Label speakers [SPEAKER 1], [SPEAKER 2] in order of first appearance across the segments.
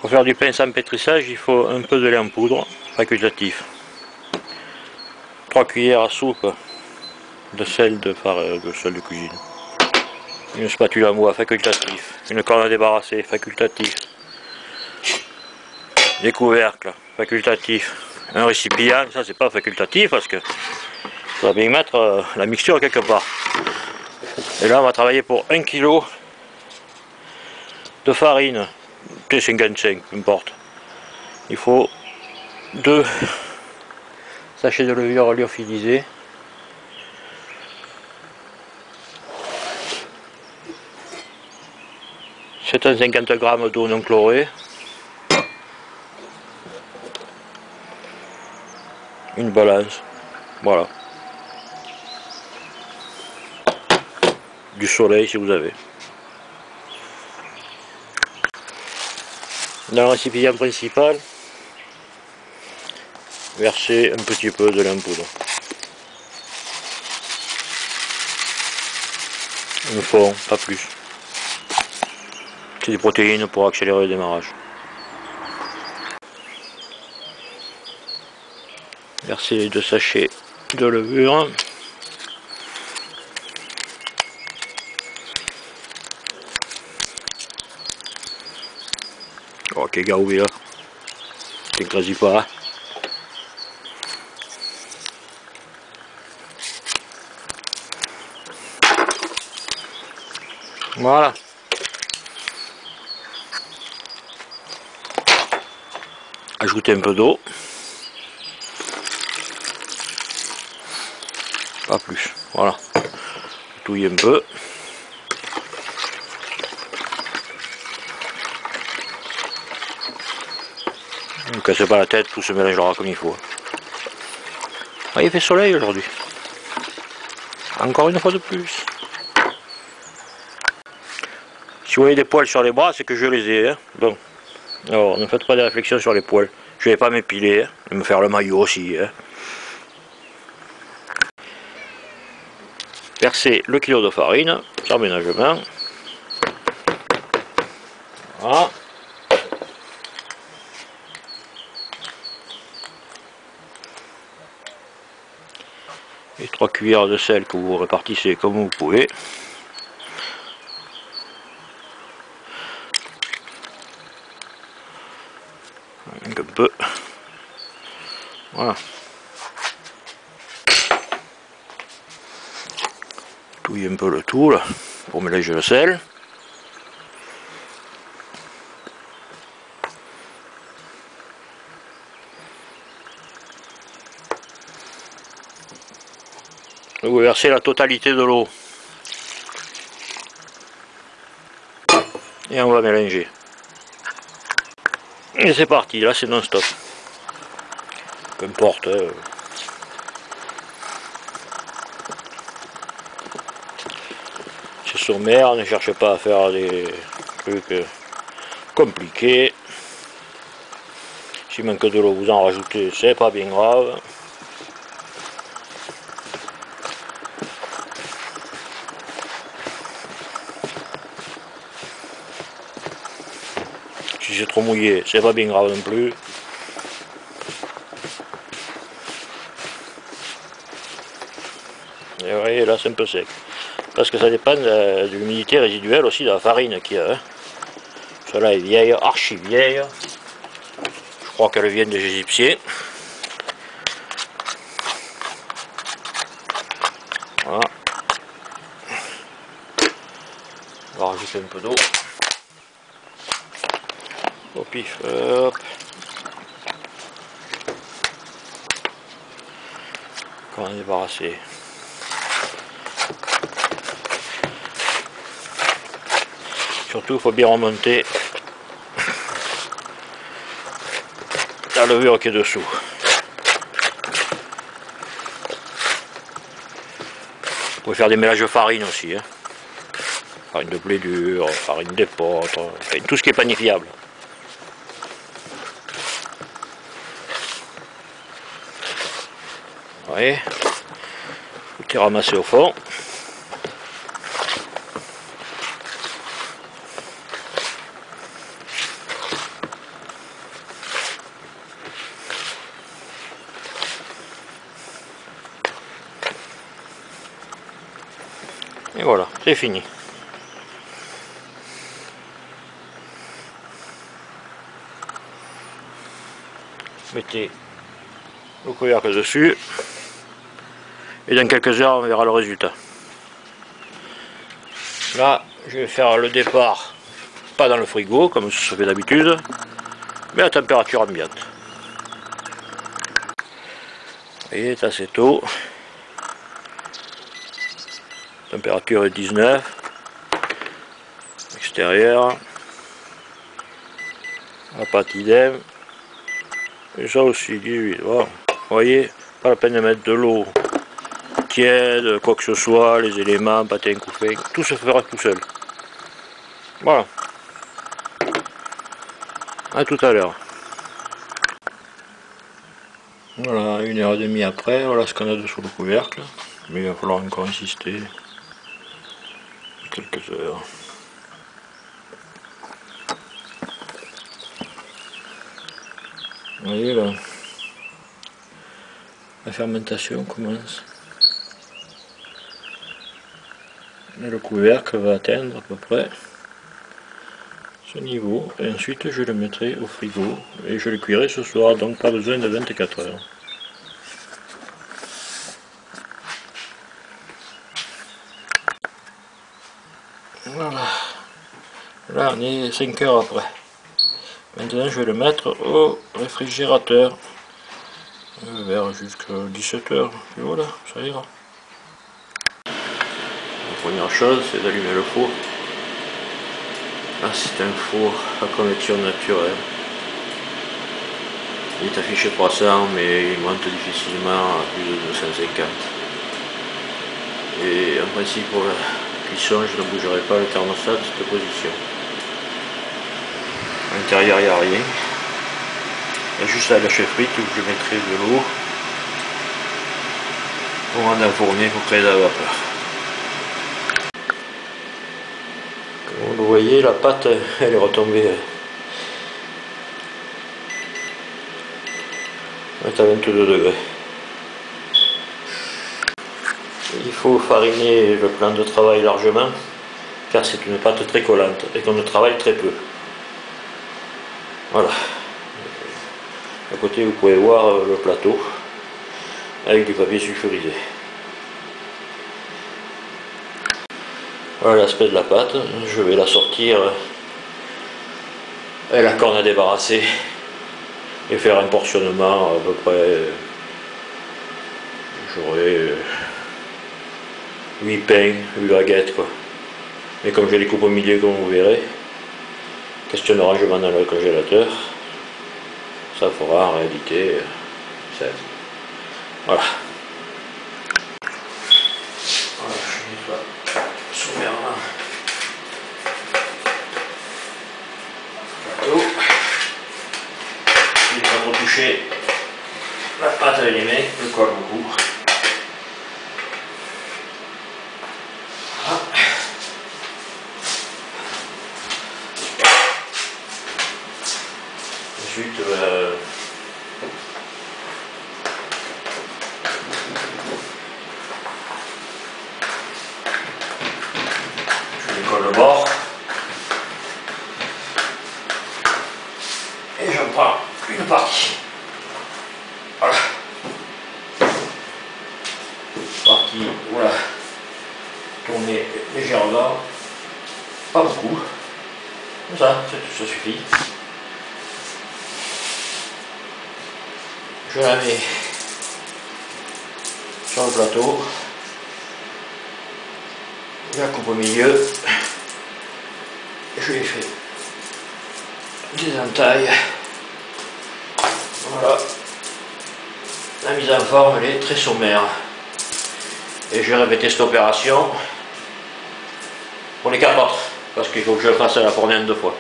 [SPEAKER 1] Pour faire du pain sans pétrissage, il faut un peu de lait en poudre, facultatif. 3 cuillères à soupe de sel de cuisine. Une spatule à mois, facultatif. Une corne à débarrasser, facultatif. Des couvercles, facultatif. Un récipient, ça c'est pas facultatif parce que ça va bien mettre la mixture quelque part. Et là on va travailler pour 1 kg de farine, T55, peu importe. Il faut 2 sachets de levure lyophilisée. « 750 g d'eau non chlorée, une balance, voilà, du soleil si vous avez. Dans le récipient principal, versez un petit peu de lait en poudre. Un fond, pas plus. C'est des protéines pour accélérer le démarrage. Versez les 2 sachets de levure. Ok, gaoué là. T'écrases pas. Voilà. Ajoutez un peu d'eau. Pas plus. Voilà. Touillez un peu. Ne cassez pas la tête, tout se mélangera comme il faut. Ah, il fait soleil aujourd'hui. Encore une fois de plus. Si vous voyez des poils sur les bras, c'est que je les ai. Hein. Bon. Alors, ne faites pas de réflexion sur les poils. Je vais pas m'épiler, hein, et me faire le maillot aussi. Hein. Versez le kilo de farine, sans ménagement. Voilà. Et 3 cuillères de sel que vous répartissez comme vous pouvez. Un peu. Voilà. Touillez un peu le tout là, pour mélanger le sel. Vous versez la totalité de l'eau. Et on va mélanger. Et c'est parti, là c'est non-stop. Peu importe. C'est sommaire, ne cherchez pas à faire des trucs compliqués. S'il manque de l'eau, vous en rajoutez, c'est pas bien grave. Si c'est trop mouillé, c'est pas bien grave non plus. Et vous voyez, là c'est un peu sec. Parce que ça dépend de l'humidité résiduelle aussi de la farine qu'il y a. Hein. Celle-là est vieille, archi vieille. Je crois qu'elle vient des Égyptiens. Voilà. On va rajouter un peu d'eau. Au pif, hop. Comment débarrasser. Surtout, il faut bien remonter la levure qui est dessous. Vous pouvez faire des mélanges de farine aussi. Hein. Farine de blé dur, farine d'épeautre, enfin, tout ce qui est panifiable. Vous voyez, tout est ramassé au fond. Et voilà, c'est fini. Mettez le couvercle dessus et dans quelques heures on verra le résultat. Là je vais faire le départ pas dans le frigo comme se fait d'habitude, mais à température ambiante. Il est assez tôt, température est 19, extérieur, la pâte idem, et ça aussi 18. Bon, vous voyez, pas la peine de mettre de l'eau tiède, quoi que ce soit, les éléments, pâté couffé, tout se fera tout seul. Voilà. A tout à l'heure. Voilà, 1h30 après, voilà ce qu'on a dessous le couvercle. Mais il va falloir encore insister. Quelques heures. Vous voyez là, la fermentation commence. Et le couvercle va atteindre à peu près ce niveau. Et ensuite je le mettrai au frigo et je le cuirai ce soir, donc pas besoin de 24 heures. Voilà. Là on est 5 heures après. Maintenant je vais le mettre au réfrigérateur. Vers jusqu'à 17 heures. Et voilà, ça ira. La première chose c'est d'allumer le four. Là c'est un four à convection naturelle. Il est affiché 300 mais il monte difficilement à plus de 250. Et en principe pour la cuisson je ne bougerai pas le thermostat de cette position. À l'intérieur il n'y a rien. Il y a juste la lâche frite où je mettrai de l'eau pour en enfourner pour créer de la vapeur. Comme vous le voyez, la pâte elle est retombée. Elle est à 22 degrés. Il faut fariner le plan de travail largement car c'est une pâte très collante et qu'on ne travaille très peu. Voilà. À côté vous pouvez voir le plateau avec du papier sulfurisé. Voilà l'aspect de la pâte. Je vais la sortir et la corne à débarrasser et faire un portionnement à peu près. J'aurai 8 pains, 8 baguettes quoi. Mais comme je les coupe au milieu comme vous verrez, question de rangement dans le congélateur, ça fera en réalité 16. Voilà. Voilà, je nettoie sommairement le plateau. Je n'ai pas trop touché la pâte avec les mains, je colle beaucoup. Voilà. Ensuite, je décolle le bord et j'en prends une partie. Voilà. Partie, voilà. Tourner légèrement, pas beaucoup. Comme ça, ça suffit. Je la mets sur le plateau, je la coupe au milieu, je lui fais des entailles. Voilà, la mise en forme elle est très sommaire et je vais répéter cette opération pour les 4 autres parce qu'il faut que je le fasse à la fournaise 2 fois.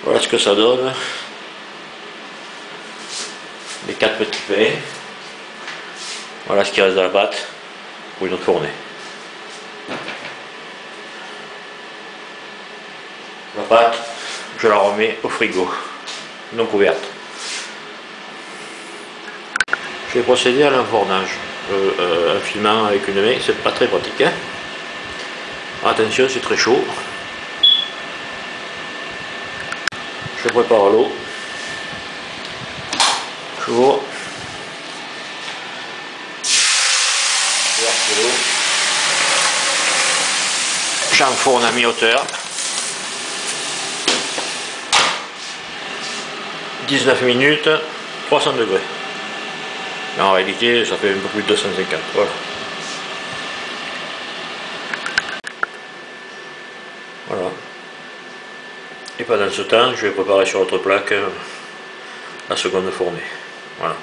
[SPEAKER 1] Voilà ce que ça donne. Les 4 petits pains. Voilà ce qui reste de la pâte pour une autre fournée. La pâte, je la remets au frigo, non couverte. Je vais procéder à l'enfournage. Un filament avec une main, c'est pas très pratique. Hein. Attention, c'est très chaud. Je prépare l'eau. Chaud. J'enfourne à mi-hauteur. 19 minutes, 300 degrés. Mais en réalité, ça fait un peu plus de 250. Voilà. Voilà. Et pendant ce temps, je vais préparer sur l'autre plaque la seconde fournée. Voilà.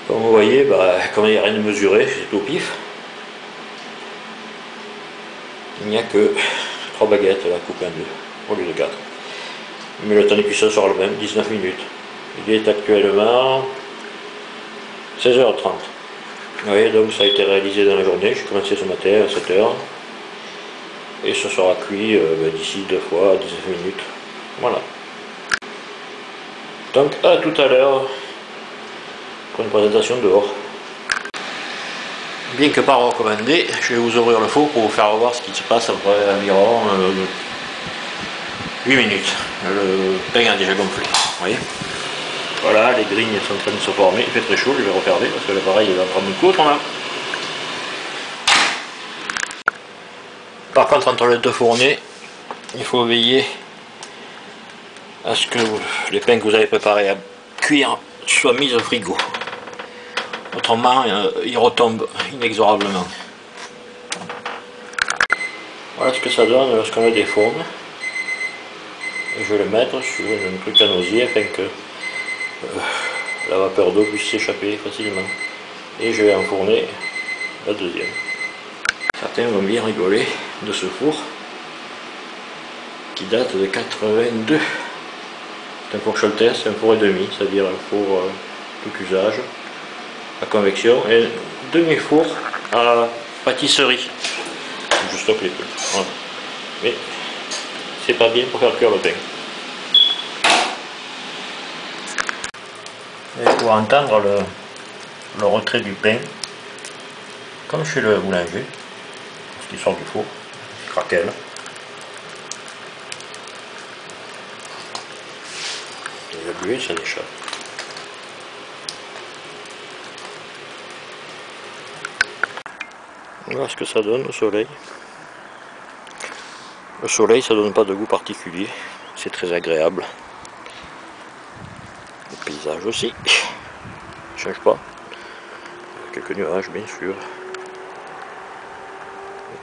[SPEAKER 1] Comme vous voyez, comme il n'y a rien de mesuré, c'est tout au pif. Il n'y a que 3 baguettes là, coupées en 2 au lieu de 4. Mais le temps de cuisson sera le même, 19 minutes. Il est actuellement 16h30. Vous voyez, donc ça a été réalisé dans la journée. J'ai commencé ce matin à 7h. Et ce sera cuit d'ici 2 fois à 19 minutes. Voilà. Donc à tout à l'heure pour une présentation dehors. Bien que pas recommandé, je vais vous ouvrir le four pour vous faire voir ce qui se passe après environ 8 minutes. Le pain a déjà gonflé. Vous voyez, voilà, les grignes sont en train de se former. Il fait très chaud, je vais refermer parce que l'appareil va prendre une coup autrement. Par contre, entre les deux fournées, il faut veiller à ce que les pains que vous avez préparés à cuire soient mis au frigo. Autrement, ils retombent inexorablement. Voilà ce que ça donne lorsqu'on le défourne. Et je vais le mettre sur un truc à nausier afin que la vapeur d'eau puisse s'échapper facilement. Et je vais enfourner la deuxième. Certains vont bien rigoler de ce four qui date de 82. C'est un four Scholtes, un four et demi, c'est-à-dire un four tout usage à convection et demi-four à pâtisserie. Je stocke les trucs. Voilà. Mais c'est pas bien pour faire cuire le pain. Et pour entendre le retrait du pain, comme chez le boulanger, parce qu'il sort du four, il craquelle. Et la buée, ça n'échappe. Voilà ce que ça donne au soleil. Le soleil, ça donne pas de goût particulier, c'est très agréable. Le paysage aussi, ne change pas. Quelques nuages bien sûr.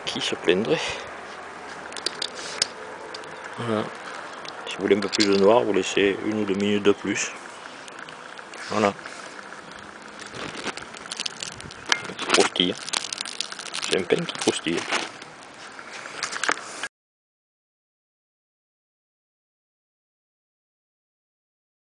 [SPEAKER 1] Qui se plaindrait? Voilà. Si vous voulez un peu plus de noir, vous laissez 1 ou 2 minutes de plus. Voilà. Qui croustille. C'est un pain qui croustille.